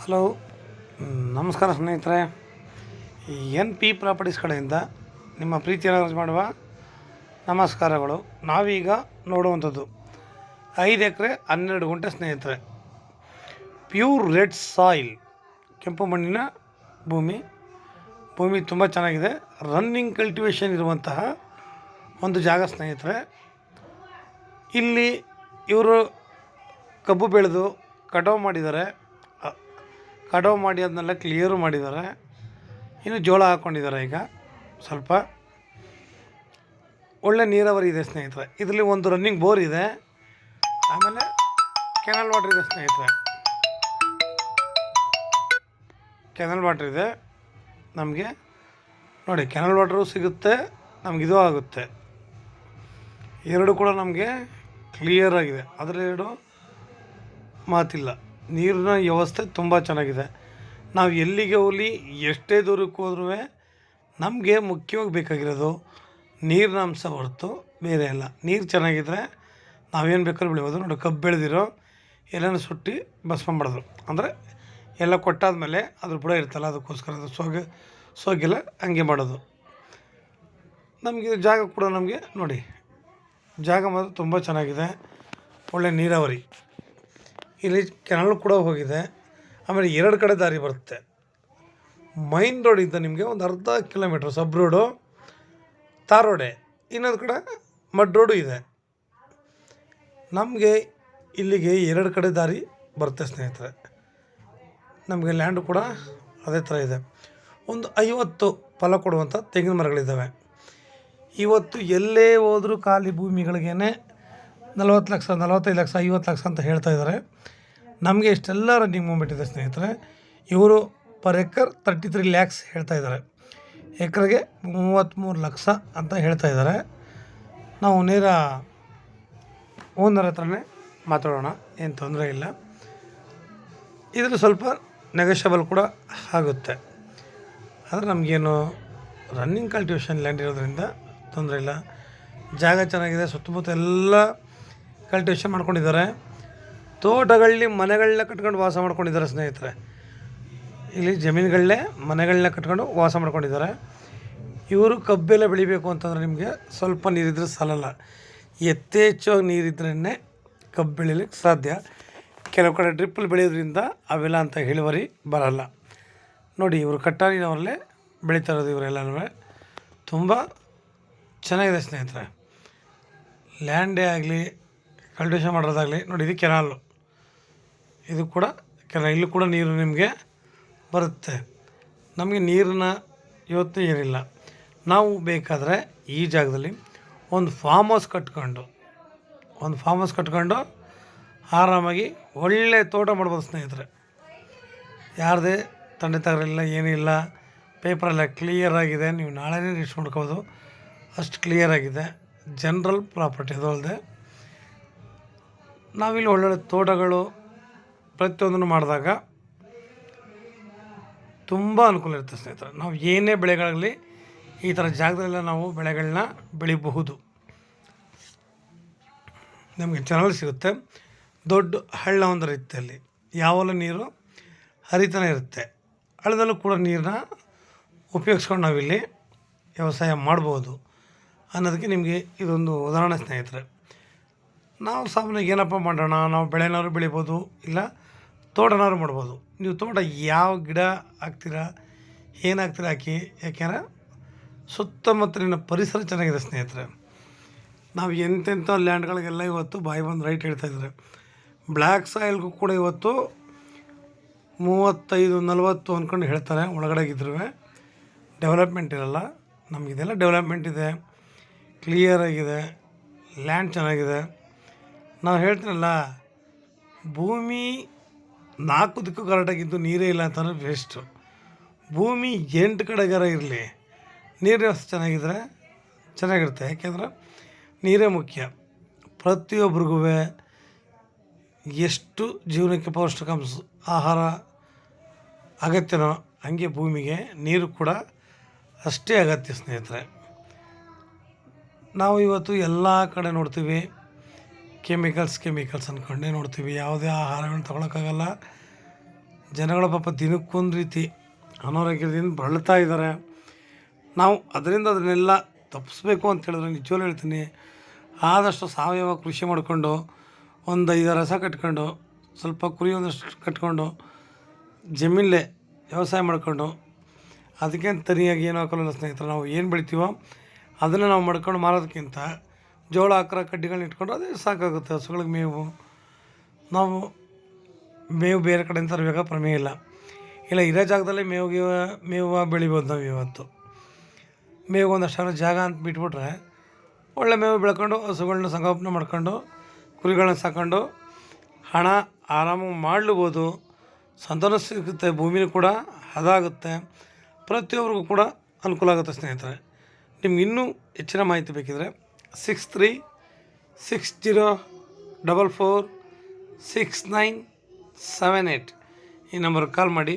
Hello, ನಮಸ್ಕಾರ ಸ್ನೇಹಿತರೆ. N P properties ಕಡೆಯಿಂದ ನಿಮ್ಮ ಪ್ರೀತಿಯನ್ನು ಮಾಡುವ ನಮಸ್ಕಾರಗಳು. ನಾವೀಗ ನೋಡುವಂಥದ್ದು 5 ಎಕರೆ 12 ಗುಂಟೆ ಸ್ನೇಹಿತರೆ. ಪ್ಯೂರ್ ರೆಡ್ ಸಾಯಿಲ್, ಕೆಂಪು ಮಣ್ಣಿನ ಭೂಮಿ ತುಂಬ ಚೆನ್ನಾಗಿದೆ. ರನ್ನಿಂಗ್ ಕಲ್ಟಿವೇಷನ್ ಇರುವಂತಹ ಒಂದು ಜಾಗ ಸ್ನೇಹಿತರೆ. ಇಲ್ಲಿ ಇವರು ಕಬ್ಬು ಬೆಳೆದು ಕಟಾವು ಮಾಡಿದ್ದಾರೆ. ಕಟಾವು ಮಾಡಿ ಅದನ್ನೆಲ್ಲ ಕ್ಲಿಯರು ಮಾಡಿದ್ದಾರೆ. ಇನ್ನು ಜೋಳ ಹಾಕ್ಕೊಂಡಿದ್ದಾರೆ. ಈಗ ಸ್ವಲ್ಪ ಒಳ್ಳೆ ನೀರಾವರಿ ಇದೆ ಸ್ನೇಹಿತರೆ. ಇದರಲ್ಲಿ ಒಂದು ರನ್ನಿಂಗ್ ಬೋರ್ ಇದೆ, ಆಮೇಲೆ ಕೆನಲ್ ವಾಟ್ರ್ ಇದೆ ಸ್ನೇಹಿತರೆ. ಕೆನಲ್ ವಾಟ್ರ್ ಇದೆ ನಮಗೆ. ನೋಡಿ, ಕೆನಲ್ ವಾಟ್ರು ಸಿಗುತ್ತೆ, ನಮಗಿದು ಆಗುತ್ತೆ. ಎರಡು ಕೂಡ ನಮಗೆ ಕ್ಲಿಯರ್ ಆಗಿದೆ, ಅದರಲ್ಲೆರಡು ಮಾತಿಲ್ಲ. ನೀರಿನ ವ್ಯವಸ್ಥೆ ತುಂಬ ಚೆನ್ನಾಗಿದೆ. ನಾವು ಎಲ್ಲಿಗೆ ಹೋಗಲಿ, ಎಷ್ಟೇ ದೂರಕ್ಕೆ ಹೋದ್ರೂ ನಮಗೆ ಮುಖ್ಯವಾಗಿ ಬೇಕಾಗಿರೋದು ನೀರಿನ ಅಂಶ ಹೊರತು ಬೇರೆ ಇಲ್ಲ. ನೀರು ಚೆನ್ನಾಗಿದ್ದರೆ ನಾವೇನು ಬೇಕಾದ್ರೂ ಬೆಳಿಬೋದು. ನೋಡಿ, ಕಬ್ಬು ಬೆಳೆದಿರೋ ಎಲ್ಲನೂ ಸುಟ್ಟು ಭಸ್ಮ ಮಾಡಿದ್ರು. ಅಂದರೆ ಎಲ್ಲ ಕೊಟ್ಟಾದಮೇಲೆ ಅದ್ರ ಬುಡ ಇರ್ತಲ್ಲ, ಅದಕ್ಕೋಸ್ಕರ ಅದು ಸೋಗಿಲ್ಲ, ಹಂಗೆ ಮಾಡೋದು. ನಮಗೆ ಜಾಗ ಕೂಡ ನಮಗೆ ನೋಡಿ, ಜಾಗ ಮಾತ್ರ ತುಂಬ ಚೆನ್ನಾಗಿದೆ. ಒಳ್ಳೆ ನೀರಾವರಿ. ಇಲ್ಲಿ ಕೆನಲ್ ಕೂಡ ಹೋಗಿದೆ. ಆಮೇಲೆ 2 ಕಡೆ ದಾರಿ ಬರುತ್ತೆ. ಮೈನ್ ರೋಡಿಂದ ನಿಮಗೆ ಒಂದು ಅರ್ಧ ಕಿಲೋಮೀಟ್ರ್ ಸಬ್ ರೋಡು, ತಾರ್ ರೋಡೆ, ಇನ್ನೊಂದು ಕಡೆ ಮಡ್ ರೋಡು ಇದೆ. ನಮಗೆ ಇಲ್ಲಿಗೆ 2 ಕಡೆ ದಾರಿ ಬರುತ್ತೆ ಸ್ನೇಹಿತರೆ. ನಮಗೆ ಲ್ಯಾಂಡು ಕೂಡ ಅದೇ ಥರ ಇದೆ. ಒಂದು 50 ಫಲ ಕೊಡುವಂಥ ತೆಂಗಿನ ಮರಗಳಿದ್ದಾವೆ. ಇವತ್ತು ಎಲ್ಲೇ ಹೋದರೂ ಖಾಲಿ ಭೂಮಿಗಳಿಗೇ 40 ಲಕ್ಷ, 45 ಲಕ್ಷ, 50 ಲಕ್ಷ ಅಂತ ಹೇಳ್ತಾಯಿದ್ದಾರೆ. ನಮಗೆ ಇಷ್ಟೆಲ್ಲ ರನ್ನಿಂಗ್ ಮೂಮೆಂಟ್ ಇದೆ ಸ್ನೇಹಿತರೆ. ಇವರು ಪರ್ ಎಕರ್ 33 ಲ್ಯಾಕ್ಸ್ ಹೇಳ್ತಾಯಿದ್ದಾರೆ. ಎಕರೆಗೆ 33 ಲಕ್ಷ ಅಂತ ಹೇಳ್ತಾಯಿದ್ದಾರೆ. ನಾವು ನೇರ ಓನರ್ ಹತ್ರನೇ ಮಾತಾಡೋಣ, ಏನು ತೊಂದರೆ ಇಲ್ಲ. ಇದರಲ್ಲಿ ಸ್ವಲ್ಪ ನೆಗೋಷಿಯಬಲ್ ಕೂಡ ಆಗುತ್ತೆ. ಆದರೆ ನಮಗೇನು ರನ್ನಿಂಗ್ ಕಲ್ಟಿವೇಷನ್ ಲ್ಯಾಂಡ್ ಇರೋದ್ರಿಂದ ತೊಂದರೆ ಇಲ್ಲ. ಜಾಗ ಚೆನ್ನಾಗಿದೆ. ಸುತ್ತಮುತ್ತ ಎಲ್ಲ ಕಲ್ಟಿವೇಷನ್ ಮಾಡ್ಕೊಂಡಿದ್ದಾರೆ. ತೋಟಗಳಲ್ಲಿ ಮನೆಗಳನ್ನ ಕಟ್ಕೊಂಡು ವಾಸ ಮಾಡ್ಕೊಂಡಿದ್ದಾರೆ ಸ್ನೇಹಿತರೆ. ಇಲ್ಲಿ ಜಮೀನುಗಳನ್ನೇ ಮನೆಗಳನ್ನ ಕಟ್ಕೊಂಡು ವಾಸ ಮಾಡ್ಕೊಂಡಿದ್ದಾರೆ. ಇವರು ಕಬ್ಬೆಲ್ಲ ಬೆಳಿಬೇಕು ಅಂತಂದರೆ ನಿಮಗೆ ಸ್ವಲ್ಪ ನೀರಿದ್ರೆ ಸಾಲಲ್ಲ. ಯಥೇಚ್ಛವಾಗಿ ನೀರಿದ್ರೇ ಕಬ್ಬು ಬೆಳಿಲಿಕ್ಕೆ ಸಾಧ್ಯ. ಕೆಲವು ಕಡೆ ಡ್ರಿಪ್ಪಲ್ಲಿ ಬೆಳೆಯೋದ್ರಿಂದ ಅವೆಲ್ಲ ಅಂತ ಇಳುವರಿ ಬರಲ್ಲ. ನೋಡಿ, ಇವರು ಕಟ್ಟಾರಿನವರಲ್ಲೇ ಬೆಳೀತಾ ಇರೋದು. ಇವರೆಲ್ಲನೂ ತುಂಬ ಚೆನ್ನಾಗಿದೆ ಸ್ನೇಹಿತರೆ. ಲ್ಯಾಂಡೇ ಆಗಲಿ, ಕಲ್ಟಿವೇಷನ್ ಮಾಡೋದಾಗಲಿ. ನೋಡಿ, ಇದು ಕೆನಾಲು, ಇದು ಕೂಡ ಇಲ್ಲೂ ಕೂಡ ನೀರು ನಿಮಗೆ ಬರುತ್ತೆ. ನಮಗೆ ನೀರಿನ ಯೋಚನೆ ಏನಿಲ್ಲ. ನಾವು ಬೇಕಾದರೆ ಈ ಜಾಗದಲ್ಲಿ ಒಂದು ಫಾರ್ಮ್ ಹೌಸ್ ಕಟ್ಕೊಂಡು ಆರಾಮಾಗಿ ಒಳ್ಳೆ ತೋಟ ಮಾಡ್ಬೋದು ಸ್ನೇಹಿತರೆ. ಯಾರದೇ ತಂದೆ ತಾಯಿಲ್ಲ, ಏನಿಲ್ಲ. ಪೇಪರೆಲ್ಲ ಕ್ಲಿಯರ್ ಆಗಿದೆ. ನೀವು ನಾಳೆನೇ ರಿಜಿಸ್ಟರ್ ಮಾಡ್ಕೋಬೋದು, ಅಷ್ಟು ಕ್ಲಿಯರ್ ಆಗಿದೆ. ಜನರಲ್ ಪ್ರಾಪರ್ಟಿ ಅದು ಅಲ್ಲದೆ ನಾವಿಲ್ಲಿ ಒಳ್ಳೊಳ್ಳೆ ತೋಟಗಳು ಪ್ರತಿಯೊಂದನ್ನು ಮಾಡಿದಾಗ ತುಂಬ ಅನುಕೂಲ ಇರುತ್ತೆ ಸ್ನೇಹಿತರೆ. ನಾವು ಏನೇ ಬೆಳೆಗಳಾಗಲಿ ಈ ಥರ ಜಾಗದಲ್ಲೆಲ್ಲ ನಾವು ಬೆಳೆಗಳನ್ನ ಬೆಳಿಬಹುದು. ನಮಗೆ ಚೆನ್ನಾಗಿ ಸಿಗುತ್ತೆ. ದೊಡ್ಡ ಹಳ್ಳ ಒಂದು ಇರುತ್ತೆ. ಅಲ್ಲಿ ಯಾವೆಲ್ಲ ನೀರು ಹರಿತಾನೆ ಇರುತ್ತೆ. ಹಳ್ಳದಲ್ಲೂ ಕೂಡ ನೀರನ್ನ ಉಪಯೋಗಿಸ್ಕೊಂಡು ನಾವಿಲ್ಲಿ ವ್ಯವಸಾಯ ಮಾಡ್ಬೋದು ಅನ್ನೋದಕ್ಕೆ ನಿಮಗೆ ಇದೊಂದು ಉದಾಹರಣೆ ಸ್ನೇಹಿತರೆ. ನಾವು ಸಾಮಾನ್ಯವಾಗಿ ಏನಪ್ಪ ಮಾಡೋಣ, ನಾವು ಬೆಳೆನಾದ್ರು ಬೆಳಿಬೋದು, ಇಲ್ಲ ತೋಟನಾದ್ರು ಮಾಡ್ಬೋದು. ನೀವು ತೋಟ ಯಾವ ಗಿಡ ಹಾಕ್ತೀರಾ, ಏನು ಹಾಕ್ತೀರಾ ಹಾಕಿ. ಯಾಕೆಂದರೆ ಸುತ್ತಮುತ್ತಲಿನ ಪರಿಸರ ಚೆನ್ನಾಗಿದೆ ಸ್ನೇಹಿತರೆ. ನಾವು ಎಂತೆಂಥ ಲ್ಯಾಂಡ್ಗಳಿಗೆಲ್ಲ ಇವತ್ತು ಬಾಯಿ ಬಂದು ರೈಟ್ ಹೇಳ್ತಾಯಿದ್ದಾರೆ. ಬ್ಲ್ಯಾಕ್ ಸಾಯಿಲ್ಗೂ ಕೂಡ ಇವತ್ತು 35-40 ಅಂದ್ಕೊಂಡು ಹೇಳ್ತಾರೆ. ಒಳಗಡೆಗಿದ್ರೂ ಡೆವಲಪ್ಮೆಂಟ್ ಇರಲ್ಲ. ನಮಗಿದೆಲ್ಲ ಡೆವಲಪ್ಮೆಂಟ್ ಇದೆ, ಕ್ಲಿಯರ್ ಆಗಿದೆ, ಲ್ಯಾಂಡ್ ಚೆನ್ನಾಗಿದೆ. ನಾವು ಹೇಳ್ತೀನಲ್ಲ, ಭೂಮಿ 4 ದಿಕ್ಕು ಕರೆಕ್ಟಾಗಿದ್ದು ನೀರೇ ಇಲ್ಲ ಅಂತಂದರೆ ವೇಸ್ಟು. ಭೂಮಿ 8 ಕಡೆಗಾರ ಇರಲಿ, ನೀರಿನ ವ್ಯವಸ್ಥೆ ಚೆನ್ನಾಗಿದ್ದರೆ ಚೆನ್ನಾಗಿರುತ್ತೆ. ಯಾಕೆಂದರೆ ನೀರೇ ಮುಖ್ಯ. ಪ್ರತಿಯೊಬ್ಬರಿಗೂ ಎಷ್ಟು ಜೀವನಕ್ಕೆ ಪೌಷ್ಟಿಕಾಂಶ ಆಹಾರ ಅಗತ್ಯನೋ ಹಾಗೆ ಭೂಮಿಗೆ ನೀರು ಕೂಡ ಅಷ್ಟೇ ಅಗತ್ಯ ಸ್ನೇಹಿತರೆ. ನಾವು ಇವತ್ತು ಎಲ್ಲ ಕಡೆ ನೋಡ್ತೀವಿ, ಕೆಮಿಕಲ್ಸ್ ಅಂದ್ಕೊಂಡೇ ನೋಡ್ತೀವಿ. ಯಾವುದೇ ಆಹಾರಗಳನ್ನ ತೊಗೊಳಕ್ಕಾಗಲ್ಲ. ಜನಗಳ ಪಾಪ ದಿನಕ್ಕೊಂದು ರೀತಿ ಅನಾರೋಗ್ಯದಿಂದ ಬಳಲ್ತಾ ಇದ್ದಾರೆ. ನಾವು ಅದನ್ನೆಲ್ಲ ತಪ್ಪಿಸ್ಬೇಕು ಅಂತ ಹೇಳಿದ್ರೆ ನಿಜವಾಗ್ಲೂ ಹೇಳ್ತೀನಿ, ಆದಷ್ಟು ಸಾವಯವ ಕೃಷಿ ಮಾಡಿಕೊಂಡು ಒಂದು 5 ಹಸ ಕಟ್ಕೊಂಡು, ಸ್ವಲ್ಪ ಕುರಿ ಒಂದಷ್ಟು ಕಟ್ಕೊಂಡು, ಜಮೀನಲ್ಲೇ ವ್ಯವಸಾಯ ಮಾಡ್ಕೊಂಡು, ಅದಕ್ಕೆ ತನಿಯಾಗಿ ಏನು ಹಾಕೋಲ್ಲ ಸ್ನೇಹಿತರೆ. ನಾವು ಏನು ಬೆಳಿತೀವೋ ಅದನ್ನು ನಾವು ಮಾಡ್ಕೊಂಡು ಮಾರೋದಕ್ಕಿಂತ ಜೋಳ ಆಕರ ಕಡ್ಡಿಗಳನ್ನ ಇಟ್ಕೊಂಡು ಅದೇ ಸಾಕಾಗುತ್ತೆ. ಹಸುಗಳಿಗೆ ನಾವು ಮೇವು ಬೇರೆ ಕಡೆಯಿಂದ ತರಬೇಕಾ ಪ್ರಮೇಯ ಇಲ್ಲ ಇರೋ ಜಾಗದಲ್ಲೇ ಮೇವು ಬೆಳಿಬೋದು. ನಾವು ಇವತ್ತು ಮೇವು ಒಂದಷ್ಟು ಜಾಗ ಅಂತ ಬಿಟ್ಬಿಟ್ರೆ ಒಳ್ಳೆ ಮೇವು ಬೆಳ್ಕೊಂಡು ಹಸುಗಳನ್ನ ಸಂಗೋಪನೆ ಮಾಡ್ಕೊಂಡು ಕುರಿಗಳನ್ನ ಸಾಕೊಂಡು ಹಣ ಆರಾಮಾಗಿ ಮಾಡಲೂಬೋದು. ಸಂತಾನ ಸಿಗುತ್ತೆ, ಭೂಮಿನೂ ಕೂಡ ಅದಾಗುತ್ತೆ, ಪ್ರತಿಯೊಬ್ಬರಿಗೂ ಕೂಡ ಅನುಕೂಲ ಆಗುತ್ತೆ ಸ್ನೇಹಿತರೆ. ನಿಮ್ಗೆ ಇನ್ನೂ ಹೆಚ್ಚಿನ ಮಾಹಿತಿ ಬೇಕಿದ್ರೆ 6360446978 ಈ ನಂಬರ್ಗೆ ಕಾಲ್ ಮಾಡಿ,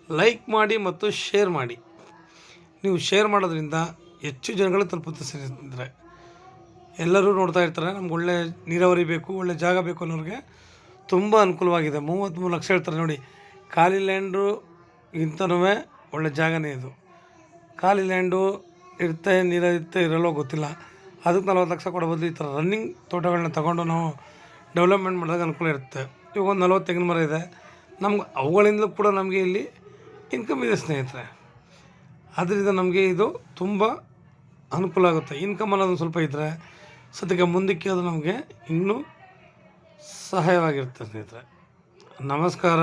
ಲೈಕ್ ಮಾಡಿ ಮತ್ತು ಶೇರ್ ಮಾಡಿ. ನೀವು ಶೇರ್ ಮಾಡೋದ್ರಿಂದ ಹೆಚ್ಚು ಜನಗಳು ತಲುಪುತ್ತೆ ಸ್ನೇಹಿತರೆ. ಎಲ್ಲರೂ ನೋಡ್ತಾ ಇರ್ತಾರೆ, ನಮ್ಗೆ ಒಳ್ಳೆ ನೀರಾವರಿ ಬೇಕು, ಒಳ್ಳೆ ಜಾಗ ಬೇಕು ಅನ್ನೋರಿಗೆ ತುಂಬ ಅನುಕೂಲವಾಗಿದೆ. 33 ಲಕ್ಷ ಹೇಳ್ತಾರೆ ನೋಡಿ. ಖಾಲಿ ಲ್ಯಾಂಡು ಇಂತನೂ ಒಳ್ಳೆ ಜಾಗನೇ ಇದು. ಖಾಲಿ ಲ್ಯಾಂಡು ಇರುತ್ತೆ, ನೀರಿರುತ್ತೆ, ಇರಲ್ಲೋ ಗೊತ್ತಿಲ್ಲ. ಅದಕ್ಕೆ 40 ಲಕ್ಷ ಕೊಡೋ ಬದಲು ಈ ಥರ ರನ್ನಿಂಗ್ ತೋಟಗಳನ್ನ ತಗೊಂಡು ನಾವು ಡೆವಲಪ್ಮೆಂಟ್ ಮಾಡಿದಾಗ ಅನುಕೂಲ ಇರುತ್ತೆ. ಇವಾಗ ಒಂದು 40 ತೆಂಗಿನ ಮರ ಇದೆ, ನಮ್ಗೆ ಅವುಗಳಿಂದಲೂ ಕೂಡ ನಮಗೆ ಇಲ್ಲಿ ಇನ್ಕಮ್ ಇದೆ ಸ್ನೇಹಿತರೆ. ಅದರಿಂದ ನಮಗೆ ಇದು ತುಂಬ ಅನುಕೂಲ ಆಗುತ್ತೆ. ಇನ್ಕಮ್ ಅನ್ನೋದು ಸ್ವಲ್ಪ ಇದ್ದರೆ ಸದ್ಯಕ್ಕೆ ಮುಂದಕ್ಕೆ ಅದು ನಮಗೆ ಇನ್ನೂ ಸಹಾಯವಾಗಿರುತ್ತೆ ಸ್ನೇಹಿತರೆ. ನಮಸ್ಕಾರ,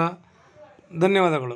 ಧನ್ಯವಾದಗಳು.